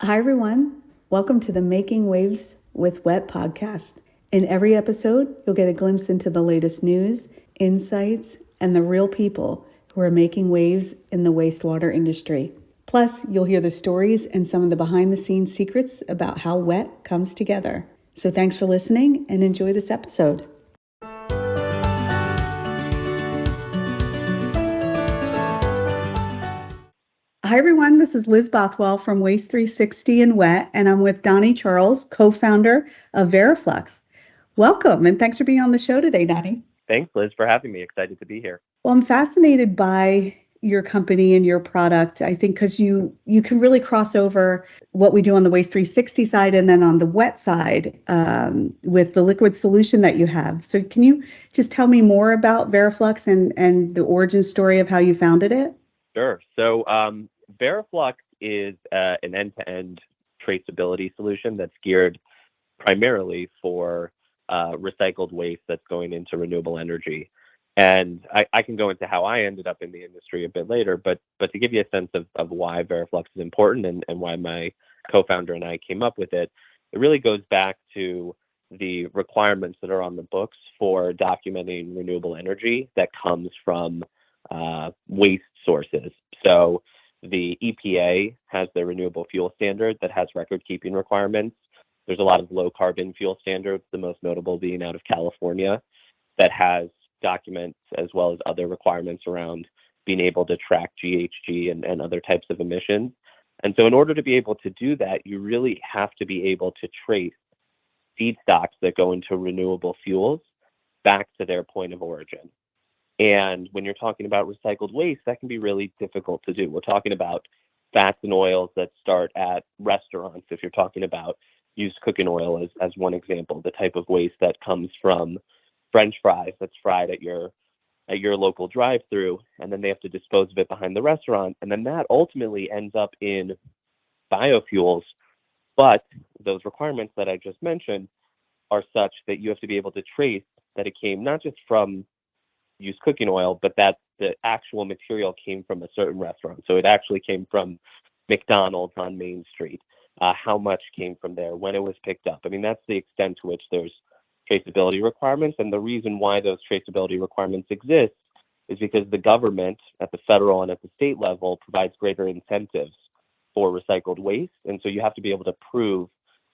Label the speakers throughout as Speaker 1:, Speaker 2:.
Speaker 1: Hi, everyone. Welcome to the Making Waves with WWETT podcast. In every episode, you'll get a glimpse into the latest news, insights, and the real people who are making waves in the wastewater industry. Plus, you'll hear the stories and some of the behind-the-scenes secrets about how WWETT comes together. So thanks for listening and enjoy this episode. Hi, everyone. This is Liz Bothwell from Waste 360 and WWETT, and I'm with Dani Charles, co-founder of Veriflux. Welcome, and thanks for being on the show today, Dani.
Speaker 2: Thanks, Liz, for having me. Excited to be here.
Speaker 1: Well, I'm fascinated by your company and your product, I think, because you can really cross over what we do on the Waste 360 side and then on the WWETT side with the liquid solution that you have. So can you just tell me more about Veriflux and the origin story of how you founded it?
Speaker 2: Sure. So Veriflux is an end-to-end traceability solution that's geared primarily for recycled waste that's going into renewable energy. And I can go into how I ended up in the industry a bit later, but to give you a sense of why Veriflux is important and why my co-founder and I came up with it, it really goes back to the requirements that are on the books for documenting renewable energy that comes from waste sources. So the EPA has their renewable fuel standard that has record-keeping requirements. There's a lot of low-carbon fuel standards, the most notable being out of California, that has documents as well as other requirements around being able to track GHG and other types of emissions. And so in order to be able to do that, you really have to be able to trace feedstocks that go into renewable fuels back to their point of origin. And when you're talking about recycled waste, that can be really difficult to do. We're talking about fats and oils that start at restaurants. If you're talking about used cooking oil as one example, the type of waste that comes from French fries that's fried at your local drive-through, and then they have to dispose of it behind the restaurant, and then that ultimately ends up in biofuels. But those requirements that I just mentioned are such that you have to be able to trace that it came not just from used cooking oil, but that the actual material came from a certain restaurant. So it actually came from McDonald's on Main Street. How much came from there, when it was picked up. I mean, that's the extent to which there's traceability requirements. And the reason why those traceability requirements exist is because the government at the federal and at the state level provides greater incentives for recycled waste. And so you have to be able to prove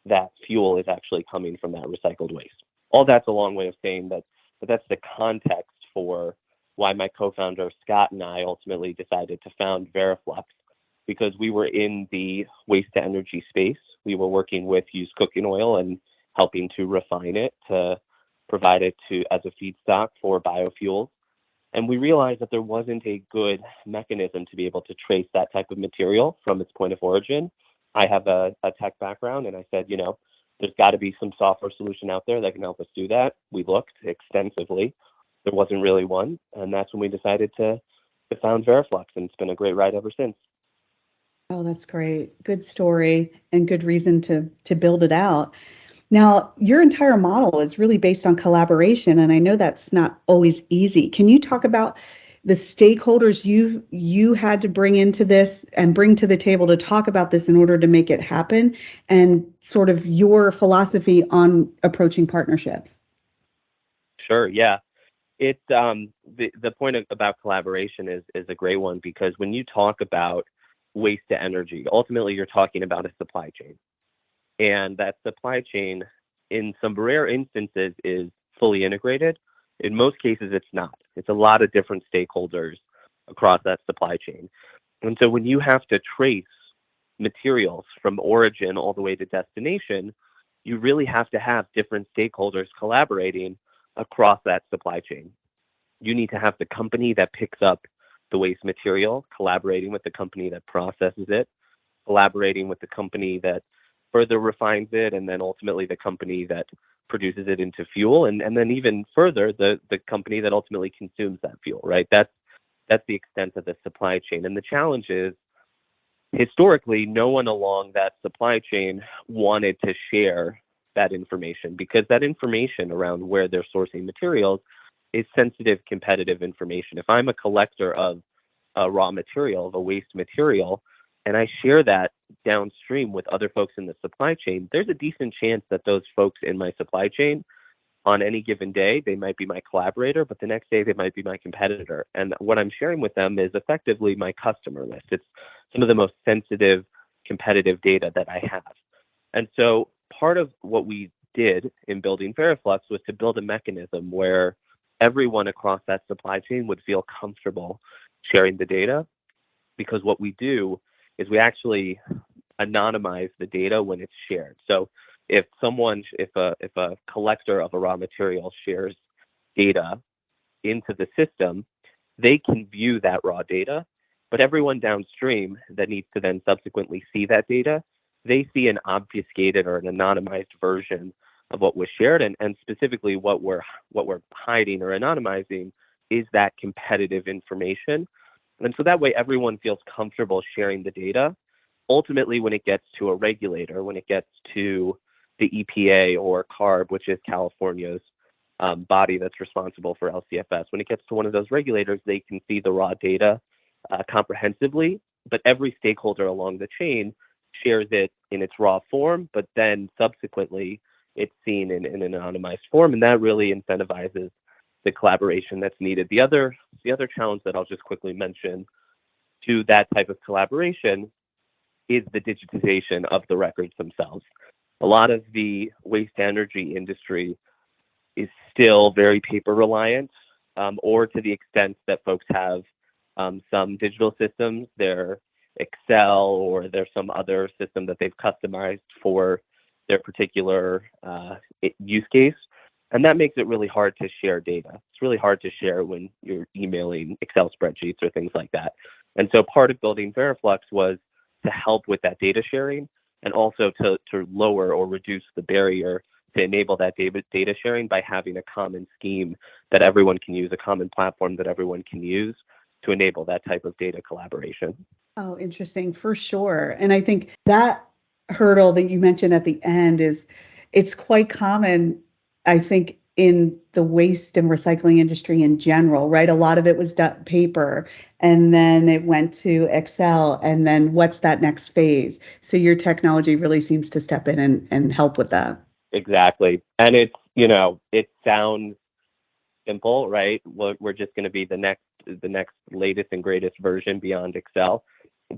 Speaker 2: that fuel is actually coming from that recycled waste. All that's a long way of saying that that's the context for why my co-founder Scott and I ultimately decided to found Veriflux, because we were in the waste to energy space. We were working with used cooking oil and helping to refine it to provide it as a feedstock for biofuels. And we realized that there wasn't a good mechanism to be able to trace that type of material from its point of origin. I have a tech background, and I said, there's got to be some software solution out there that can help us do that. We looked extensively. There wasn't really one, and that's when we decided to found Veriflux, and it's been a great ride ever since.
Speaker 1: Oh, that's great. Good story and good reason to build it out. Now, your entire model is really based on collaboration, and I know that's not always easy. Can you talk about the stakeholders you had to bring into this and bring to the table to talk about this in order to make it happen, and sort of your philosophy on approaching partnerships?
Speaker 2: Sure, yeah. It the point about collaboration is a great one, because when you talk about waste to energy, ultimately you're talking about a supply chain. And that supply chain, in some rare instances, is fully integrated. In most cases, it's not. It's a lot of different stakeholders across that supply chain. And so when you have to trace materials from origin all the way to destination, you really have to have different stakeholders collaborating across that supply chain. You need to have the company that picks up the waste material collaborating with the company that processes it, collaborating with the company that further refines it, and then ultimately the company that produces it into fuel, and then even further the company that ultimately consumes that fuel, right? That's the extent of the supply chain. And the challenge is, historically, no one along that supply chain wanted to share that information, because that information around where they're sourcing materials is sensitive, competitive information. If I'm a collector of a raw material, of a waste material, and I share that downstream with other folks in the supply chain, there's a decent chance that those folks in my supply chain on any given day, they might be my collaborator, but the next day they might be my competitor. And what I'm sharing with them is effectively my customer list. It's some of the most sensitive competitive data that I have. And so part of what we did in building Veriflux was to build a mechanism where everyone across that supply chain would feel comfortable sharing the data, because what we do is we actually anonymize the data when it's shared. So if a collector of a raw material shares data into the system, they can view that raw data, but everyone downstream that needs to then subsequently see that data, they see an obfuscated or an anonymized version of what was shared, and specifically what we're hiding or anonymizing is that competitive information. And so that way everyone feels comfortable sharing the data. Ultimately, when it gets to a regulator, when it gets to the EPA or CARB, which is California's body that's responsible for LCFS, when it gets to one of those regulators, they can see the raw data comprehensively, but every stakeholder along the chain shares it in its raw form, but then subsequently it's seen in an anonymized form, and that really incentivizes the collaboration that's needed. The other challenge that I'll just quickly mention to that type of collaboration is the digitization of the records themselves. A lot of the waste energy industry is still very paper reliant, or to the extent that folks have some digital systems, their Excel or there's some other system that they've customized for their particular use case. And that makes it really hard to share data. It's really hard to share when you're emailing Excel spreadsheets or things like that. And so part of building Veriflux was to help with that data sharing, and also to lower or reduce the barrier to enable that data sharing by having a common scheme that everyone can use, a common platform that everyone can use to enable that type of data collaboration.
Speaker 1: Oh, interesting, for sure. And I think that hurdle that you mentioned at the end it's quite common, I think, in the waste and recycling industry in general, right? A lot of it was paper, and then it went to Excel, and then what's that next phase? So your technology really seems to step in and help with that.
Speaker 2: Exactly. And it sounds simple, right? We're just going to be the next latest and greatest version beyond Excel,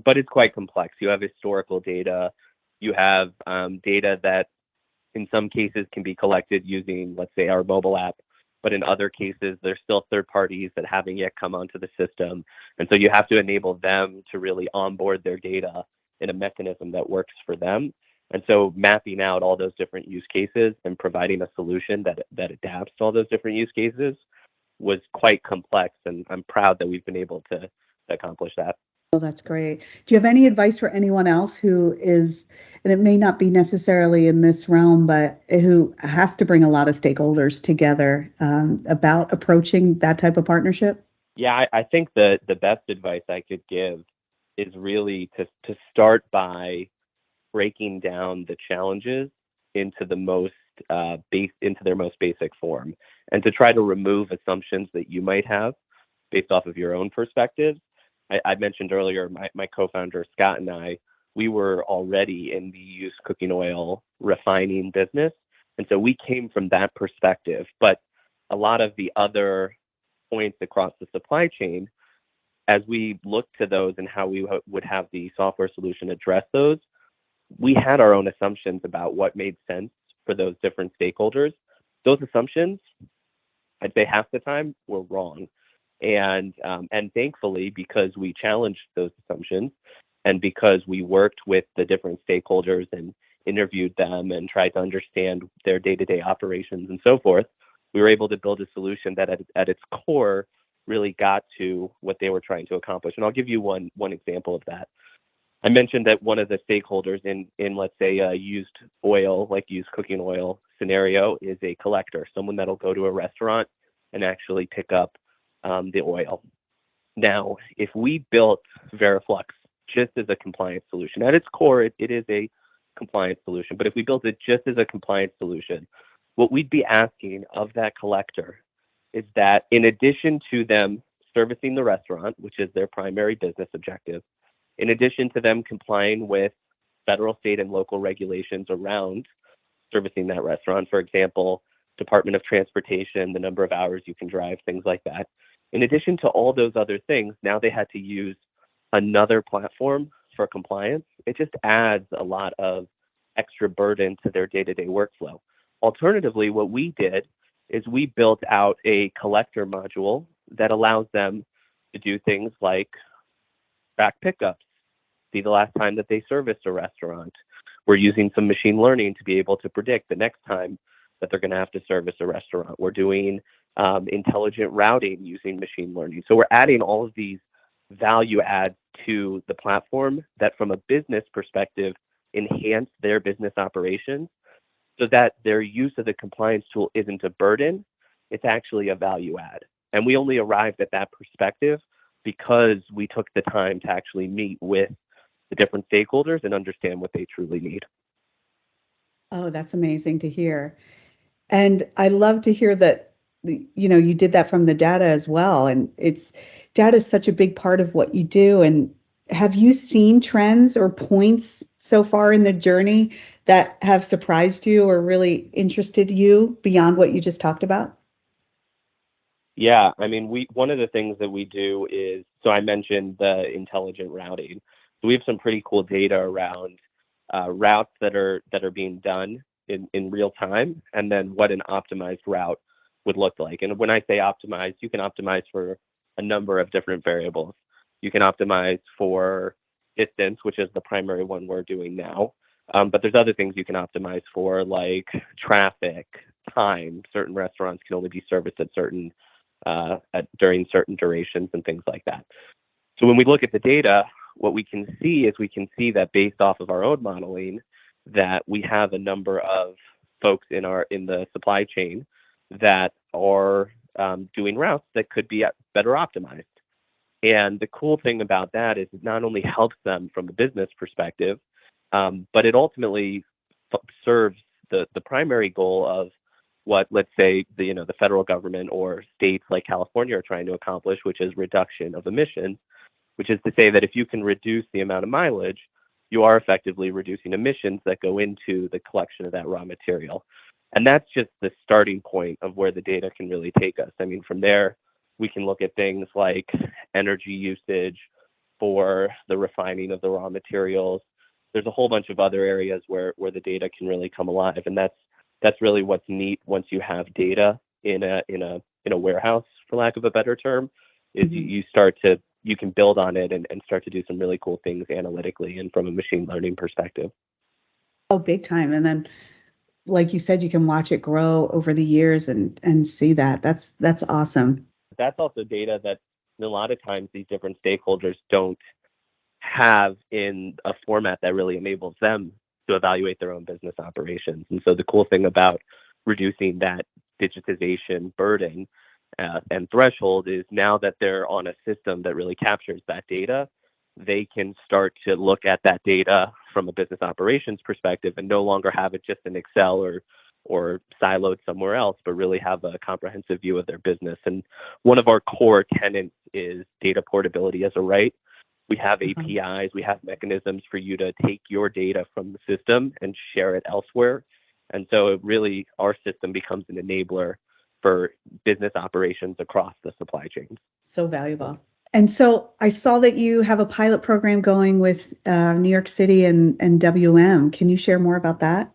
Speaker 2: but it's quite complex. You have historical data, you have data that in some cases can be collected using, let's say, our mobile app, but in other cases, there's still third parties that haven't yet come onto the system. And so you have to enable them to really onboard their data in a mechanism that works for them. And so mapping out all those different use cases and providing a solution that adapts to all those different use cases was quite complex. And I'm proud that we've been able to accomplish that.
Speaker 1: Oh, that's great. Do you have any advice for anyone else who is, and it may not be necessarily in this realm, but who has to bring a lot of stakeholders together about approaching that type of partnership?
Speaker 2: Yeah, I think the best advice I could give is really to start by breaking down the challenges into into their most basic form, and to try to remove assumptions that you might have based off of your own perspectives. I mentioned earlier, my co-founder Scott and I, we were already in the used cooking oil refining business, and so we came from that perspective. But a lot of the other points across the supply chain, as we looked to those and how we would have the software solution address those, we had our own assumptions about what made sense for those different stakeholders. Those assumptions, I'd say half the time, were wrong. And thankfully, because we challenged those assumptions, and because we worked with the different stakeholders and interviewed them and tried to understand their day-to-day operations and so forth, we were able to build a solution that at its core really got to what they were trying to accomplish. And I'll give you one example of that. I mentioned that one of the stakeholders in let's say a used oil, like used cooking oil scenario, is a collector, someone that'll go to a restaurant and actually pick up the oil. Now, if we built Veriflux just as a compliance solution, at its core, it is a compliance solution, but if we built it just as a compliance solution, what we'd be asking of that collector is that in addition to them servicing the restaurant, which is their primary business objective, in addition to them complying with federal, state, and local regulations around servicing that restaurant, for example, Department of Transportation, the number of hours you can drive, things like that. In addition to all those other things, now they had to use another platform for compliance. It just adds a lot of extra burden to their day-to-day workflow. Alternatively, what we did is we built out a collector module that allows them to do things like track pickups, see the last time that they serviced a restaurant. We're using some machine learning to be able to predict the next time that they're going to have to service a restaurant. We're doing intelligent routing using machine learning. So we're adding all of these value adds to the platform that from a business perspective enhance their business operations so that their use of the compliance tool isn't a burden, it's actually a value add. And we only arrived at that perspective because we took the time to actually meet with the different stakeholders and understand what they truly need.
Speaker 1: Oh, that's amazing to hear. And I love to hear that, you did that from the data as well. And data is such a big part of what you do. And have you seen trends or points so far in the journey that have surprised you or really interested you beyond what you just talked about?
Speaker 2: Yeah, I mean, one of the things that we do is, so I mentioned the intelligent routing. So we have some pretty cool data around routes that are being done in real time, and then what an optimized route would look like. And when I say optimized, you can optimize for a number of different variables. You can optimize for distance, which is the primary one we're doing now. But there's other things you can optimize for, like traffic, time. Certain restaurants can only be serviced at during certain durations and things like that. So when we look at the data, what we can see is that based off of our own modeling, that we have a number of folks in the supply chain that are doing routes that could be better optimized. And the cool thing about that is it not only helps them from a business perspective, but it ultimately serves the primary goal of what, let's say, the federal government or states like California are trying to accomplish, which is reduction of emissions, which is to say that if you can reduce the amount of mileage, you are effectively reducing emissions that go into the collection of that raw material. And that's just the starting point of where the data can really take us. I mean, from there, we can look at things like energy usage for the refining of the raw materials. There's a whole bunch of other areas where the data can really come alive. And that's really what's neat once you have data in a warehouse, for lack of a better term, is you can build on it and start to do some really cool things analytically and from a machine learning perspective. Oh,
Speaker 1: big time. And then, like you said, you can watch it grow over the years and see that. That's awesome.
Speaker 2: That's also data that a lot of times these different stakeholders don't have in a format that really enables them to evaluate their own business operations. And so the cool thing about reducing that digitization burden and threshold is now that they're on a system that really captures that data, they can start to look at that data from a business operations perspective and no longer have it just in Excel or siloed somewhere else, but really have a comprehensive view of their business. And one of our core tenets is data portability as a right. We have APIs, we have mechanisms for you to take your data from the system and share it elsewhere. And so it really, our system becomes an enabler for business operations across the supply chain. So valuable.
Speaker 1: And so I saw that you have a pilot program going with New York City and WM. Can you share more about that?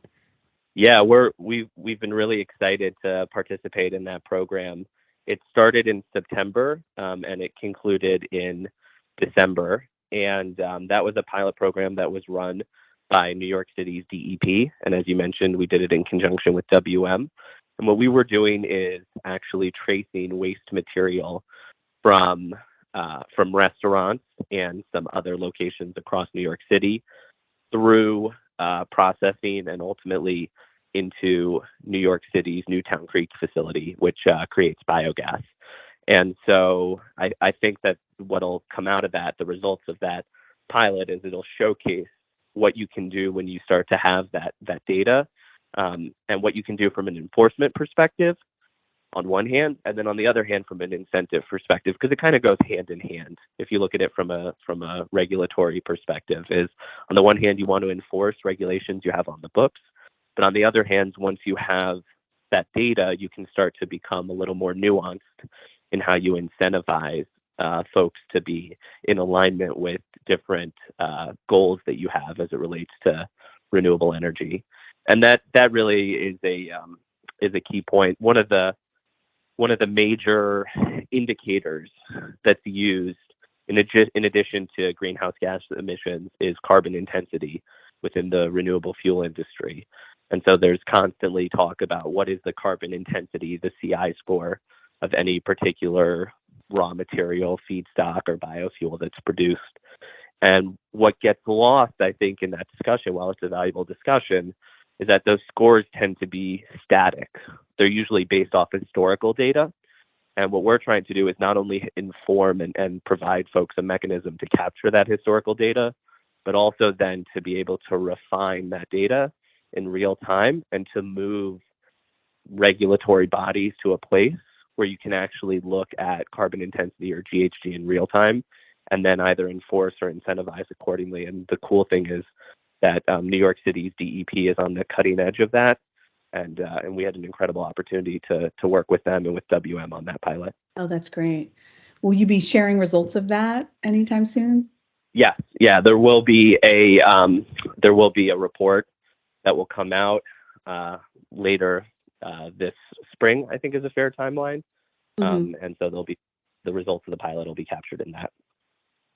Speaker 2: Yeah, we've been really excited to participate in that program. It started in September and it concluded in December. And that was a pilot program that was run by New York City's DEP. And as you mentioned, we did it in conjunction with WM. And what we were doing is actually tracing waste material from restaurants and some other locations across New York City through processing and ultimately into New York City's Newtown Creek facility, which creates biogas. And so I think that what'll come out of that, the results of that pilot, is it'll showcase what you can do when you start to have that data and what you can do from an enforcement perspective. on one hand, and then on the other hand, from an incentive perspective, because it kind of goes hand in hand. If you look at it from a regulatory perspective, is on the one hand you want to enforce regulations you have on the books, but on the other hand, once you have that data, you can start to become a little more nuanced in how you incentivize folks to be in alignment with different goals that you have as it relates to renewable energy, and that really is a key point. One of the major indicators that's used in addition to greenhouse gas emissions is carbon intensity within the renewable fuel industry. And so there's constantly talk about what is the carbon intensity, the CI score of any particular raw material, feedstock, or biofuel that's produced. And what gets lost, I think, in that discussion, while it's a valuable discussion, is that those scores tend to be static. They're usually based off historical data. And what we're trying to do is not only inform and provide folks a mechanism to capture that historical data, but also then to be able to refine that data in real time and to move regulatory bodies to a place where you can actually look at carbon intensity or GHG in real time and then either enforce or incentivize accordingly. And the cool thing is that New York City's DEP is on the cutting edge of that. And we had an incredible opportunity to work with them and with WM on that pilot.
Speaker 1: Oh, that's great. Will you be sharing results of that anytime soon?
Speaker 2: Yeah. There will be a report that will come out later this spring, I think is a fair timeline. And so the results of the pilot will be captured in that.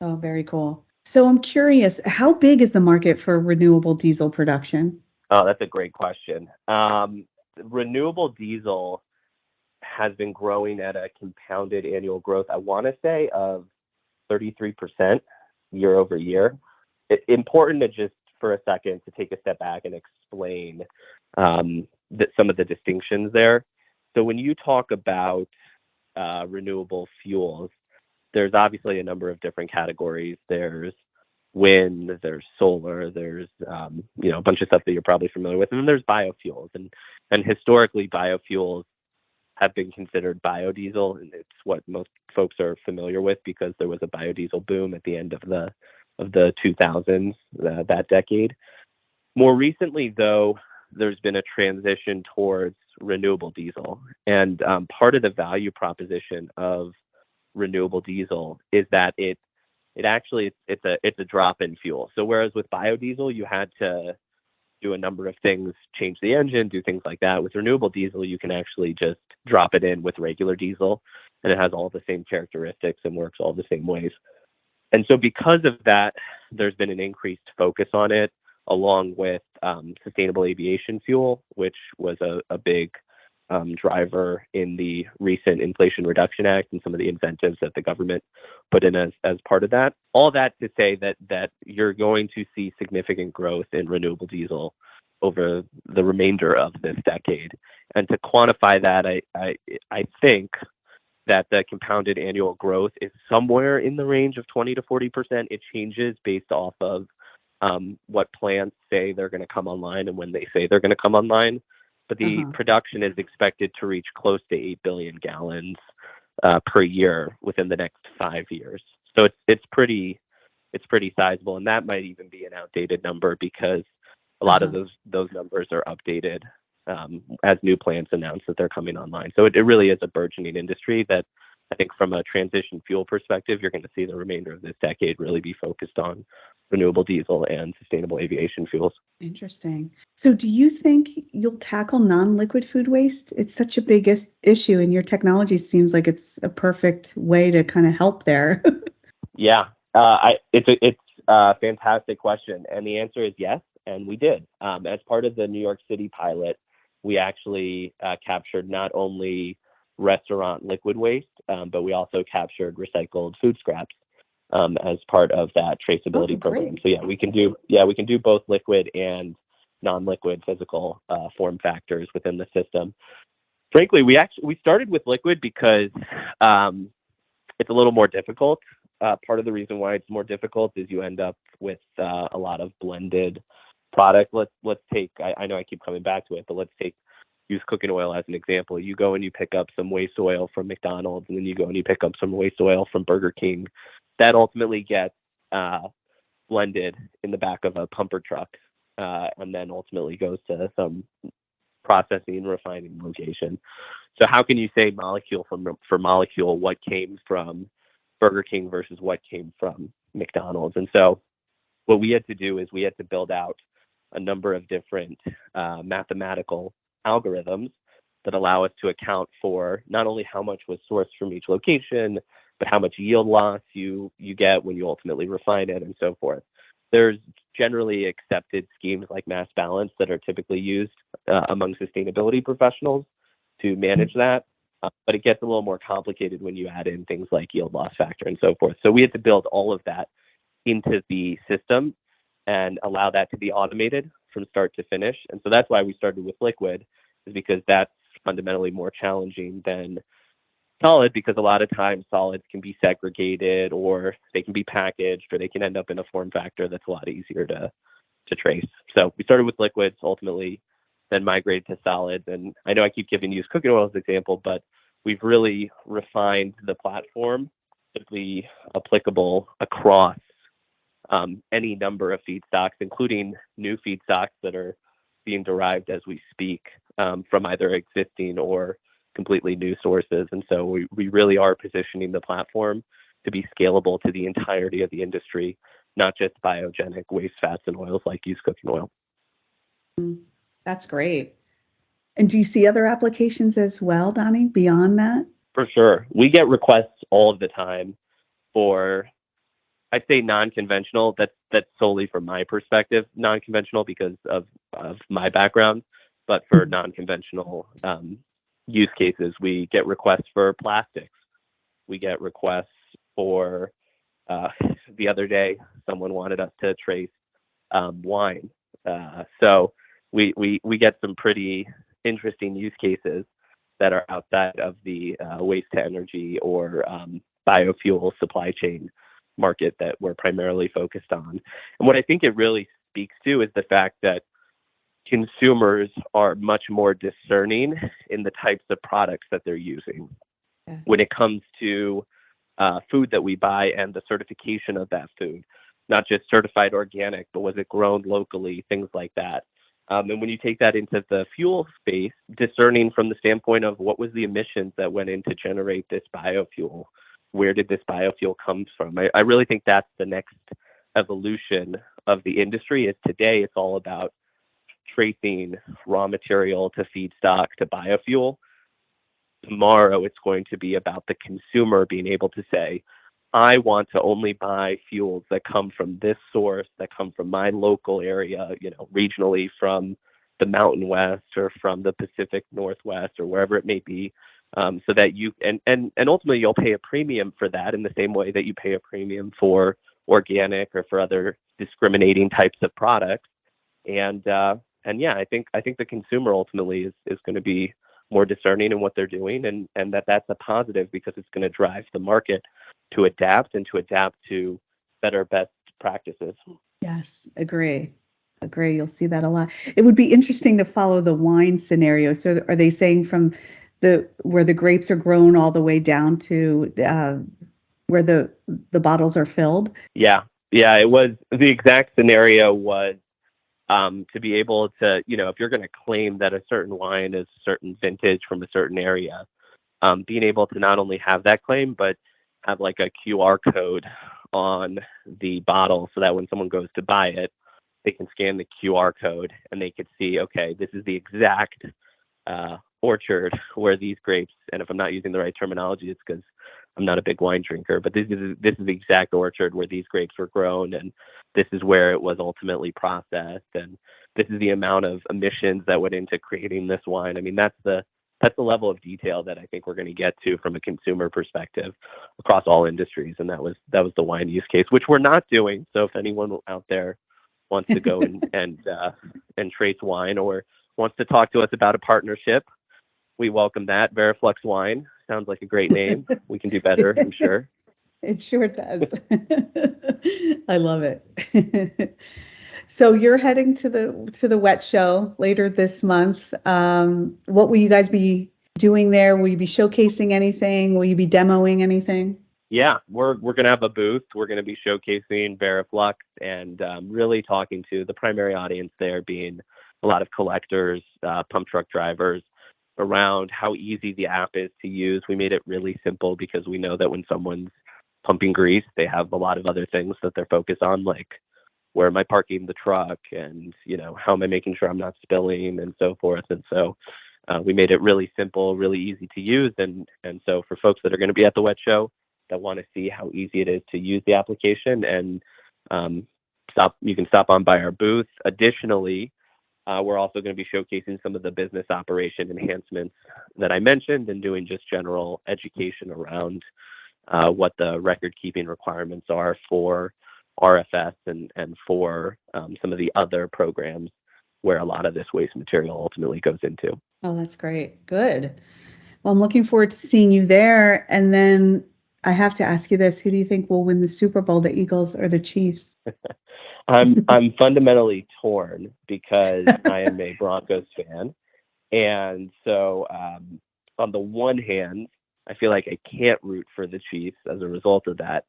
Speaker 1: Oh, very cool. So I'm curious, how big is the market for renewable diesel production?
Speaker 2: Oh, that's a great question. Renewable diesel has been growing at a compounded annual growth, I want to say, of 33% year over year. It's important to just for a second to take a step back and explain some of the distinctions there. So when you talk about renewable fuels, there's obviously a number of different categories. There's wind, there's solar, there's a bunch of stuff that you're probably familiar with, and then there's biofuels. And historically, biofuels have been considered biodiesel, and it's what most folks are familiar with because there was a biodiesel boom at the end of the 2000s, that decade. More recently, though, there's been a transition towards renewable diesel, and part of the value proposition of renewable diesel is that it's a drop-in fuel. So whereas with biodiesel you had to do a number of things, change the engine, do things like that, with renewable diesel you can actually just drop it in with regular diesel, and it has all the same characteristics and works all the same ways. And so because of that, there's been an increased focus on it, along with sustainable aviation fuel, which was a big driver in the recent Inflation Reduction Act and some of the incentives that the government put in as part of that. All that to say that you're going to see significant growth in renewable diesel over the remainder of this decade. And to quantify that, I think that the compounded annual growth is somewhere in the range of 20 to 40%. It changes based off of what plants say they're going to come online and when they say they're going to come online. But the production is expected to reach close to 8 billion gallons per year within the next 5 years. So it's pretty sizable, and that might even be an outdated number because a lot of those numbers are updated as new plants announce that they're coming online. So it really is a burgeoning industry that I think from a transition fuel perspective, you're going to see the remainder of this decade really be focused on renewable diesel and sustainable aviation fuels.
Speaker 1: Interesting. So do you think you'll tackle non-liquid food waste? It's such a big issue, and your technology seems like it's a perfect way to kind of help there.
Speaker 2: Yeah, it's a fantastic question. And the answer is yes, and we did. As part of the New York City pilot, we actually captured not only restaurant liquid waste, but we also captured recycled food scraps as part of that traceability program. So we can do both liquid and non-liquid physical form factors within the system. Frankly, we started with liquid because it's a little more difficult. Part of the reason why it's more difficult is you end up with a lot of blended product. Let's take, I know I keep coming back to it, but let's take use cooking oil as an example. You go and you pick up some waste oil from McDonald's, and then you go and you pick up some waste oil from Burger King. That ultimately gets blended in the back of a pumper truck, and then ultimately goes to some processing and refining location. So how can you say molecule for molecule what came from Burger King versus what came from McDonald's? And so what we had to do is we had to build out a number of different mathematical algorithms that allow us to account for not only how much was sourced from each location, but how much yield loss you get when you ultimately refine it, and so forth. There's generally accepted schemes like mass balance that are typically used among sustainability professionals to manage that, but it gets a little more complicated when you add in things like yield loss factor and so forth. So we had to build all of that into the system and allow that to be automated from start to finish. And so that's why we started with liquid, is because that's fundamentally more challenging than solid, because a lot of times solids can be segregated, or they can be packaged, or they can end up in a form factor that's a lot easier to trace. So we started with liquids, ultimately then migrated to solids. And I know I keep giving you cooking oil as an example, but we've really refined the platform to be applicable across any number of feedstocks, including new feedstocks that are being derived as we speak from either existing or completely new sources. And so we really are positioning the platform to be scalable to the entirety of the industry, not just biogenic waste fats and oils like used cooking oil.
Speaker 1: That's great. And do you see other applications as well, Dani, beyond that?
Speaker 2: For sure. We get requests all of the time for, I'd say, non-conventional. That's solely from my perspective, non-conventional because of my background. But for non-conventional use cases, we get requests for plastics. We get requests for, the other day, someone wanted us to trace wine. So we get some pretty interesting use cases that are outside of the waste to energy or biofuel supply chain market that we're primarily focused on. And what I think it really speaks to is the fact that consumers are much more discerning in the types of products that they're using. Yes. When it comes to food that we buy and the certification of that food, not just certified organic, but was it grown locally, things like that. And when you take that into the fuel space, discerning from the standpoint of what was the emissions that went in to generate this biofuel, where did this biofuel come from? I really think that's the next evolution of the industry. Is today it's all about tracing raw material to feedstock to biofuel. Tomorrow it's going to be about the consumer being able to say, I want to only buy fuels that come from this source, that come from my local area, regionally from the Mountain West or from the Pacific Northwest or wherever it may be, so that you and ultimately you'll pay a premium for that in the same way that you pay a premium for organic or for other discriminating types of products. And yeah, I think the consumer ultimately is going to be more discerning in what they're doing, and that's a positive because it's going to drive the market to adapt to better best practices.
Speaker 1: Yes, agree. You'll see that a lot. It would be interesting to follow the wine scenario. So are they saying from where the grapes are grown all the way down to where the bottles are filled?
Speaker 2: Yeah. It was the exact scenario was to be able to, if you're going to claim that a certain wine is a certain vintage from a certain area, being able to not only have that claim, but have like a QR code on the bottle so that when someone goes to buy it, they can scan the QR code and they could see, okay, this is the exact orchard where these grapes, and if I'm not using the right terminology, it's because I'm not a big wine drinker, but this is the exact orchard where these grapes were grown, and this is where it was ultimately processed, and this is the amount of emissions that went into creating this wine. I mean, that's the level of detail that I think we're going to get to from a consumer perspective across all industries, and that was the wine use case, which we're not doing. So if anyone out there wants to go and trace wine or wants to talk to us about a partnership, we welcome that. Veriflux Wine sounds like a great name. We can do better, I'm sure.
Speaker 1: It sure does. I love it. So you're heading to the WWETT show later this month. What will you guys be doing there? Will you be showcasing anything? Will you be demoing anything?
Speaker 2: Yeah, we're going to have a booth. We're going to be showcasing Veriflux and really talking to the primary audience there being a lot of collectors, pump truck drivers, around how easy the app is to use. We made it really simple because we know that when someone's pumping grease, they have a lot of other things that they're focused on, like where am I parking the truck and, how am I making sure I'm not spilling and so forth. And so we made it really simple, really easy to use. And so for folks that are going to be at the WWETT show that want to see how easy it is to use the application and you can stop on by our booth. Additionally, we're also going to be showcasing some of the business operation enhancements that I mentioned and doing just general education around what the record keeping requirements are for RFS and for some of the other programs where a lot of this waste material ultimately goes into.
Speaker 1: Oh, that's great. Good. Well, I'm looking forward to seeing you there. And then I have to ask you this. Who do you think will win the Super Bowl, the Eagles or the Chiefs?
Speaker 2: I'm fundamentally torn because I am a Broncos fan. And so on the one hand, I feel like I can't root for the Chiefs as a result of that.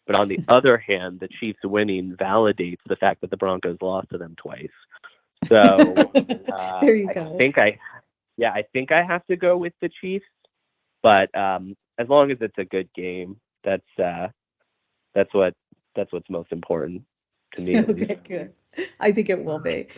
Speaker 2: But on the other hand, the Chiefs winning validates the fact that the Broncos lost to them twice. So
Speaker 1: there you go.
Speaker 2: I think I have to go with the Chiefs. But as long as it's a good game, that's what's most important to me.
Speaker 1: Okay, good. I think it will be.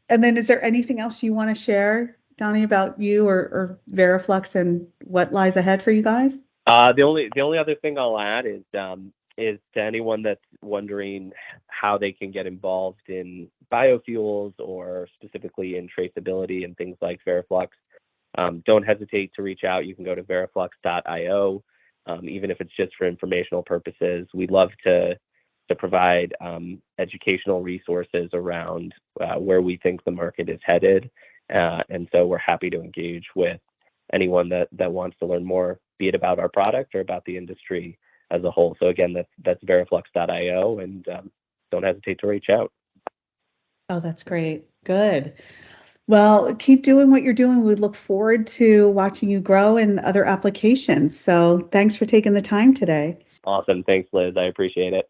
Speaker 1: And then is there anything else you want to share, Dani, about you or Veriflux and what lies ahead for you guys?
Speaker 2: The only other thing I'll add is to anyone that's wondering how they can get involved in biofuels or specifically in traceability and things like Veriflux, don't hesitate to reach out. You can go to veriflux.io, even if it's just for informational purposes. We'd love to provide educational resources around where we think the market is headed. And so we're happy to engage with anyone that wants to learn more, be it about our product or about the industry as a whole. So again, that's veriflux.io, and don't hesitate to reach out.
Speaker 1: Oh, that's great. Good. Well, keep doing what you're doing. We look forward to watching you grow in other applications. So thanks for taking the time today.
Speaker 2: Awesome. Thanks, Liz. I appreciate it.